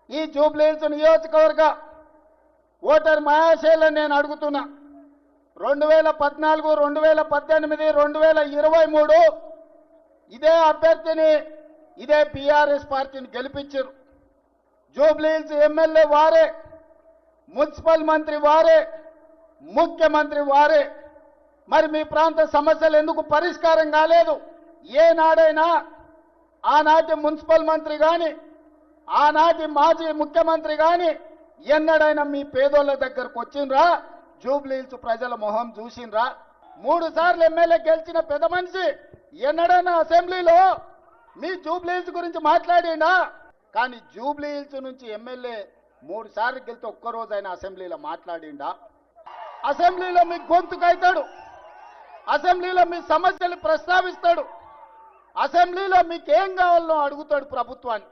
ఈ జూబ్లీహిల్స్ నియోజకవర్గ ఓటర్ మహాశైలను నేను అడుగుతున్నా. 2014, 2018, 2023 ఇదే అభ్యర్థిని ఇదే బీఆర్ఎస్ పార్టీని గెలిపించారు. జూబ్లీహిల్స్ ఎమ్మెల్యే వారే, మున్సిపల్ మంత్రి వారే, ముఖ్యమంత్రి వారే. మరి మీ ప్రాంత సమస్యలు ఎందుకు పరిష్కారం కాలేదు? ఏనాడైనా ఆనాటి మున్సిపల్ మంత్రి కానీ, ఆనాటి మాజీ ముఖ్యమంత్రి కానీ ఎన్నడైనా మీ పేదోళ్ళ దగ్గరకు వచ్చిండ్రా? జూబ్లీహిల్స్ ప్రజల మొహం చూసిండ్రా? 3 సార్లు ఎమ్మెల్యే గెలిచిన పెద్ద మనిషి ఎన్నడైనా అసెంబ్లీలో మీ జూబ్లీహిల్స్ గురించి మాట్లాడిండా? కానీ జూబ్లీహిల్స్ నుంచి ఎమ్మెల్యే 3 సార్లు గెలితే ఒక్కరోజైనా అసెంబ్లీలో మాట్లాడిండా? అసెంబ్లీలో మీ గొంతుకైతాడు, అసెంబ్లీలో మీ సమస్యలు ప్రస్తావిస్తాడు, అసెంబ్లీలో మీకు ఏం కావాలో అడుగుతాడు ప్రభుత్వాన్ని.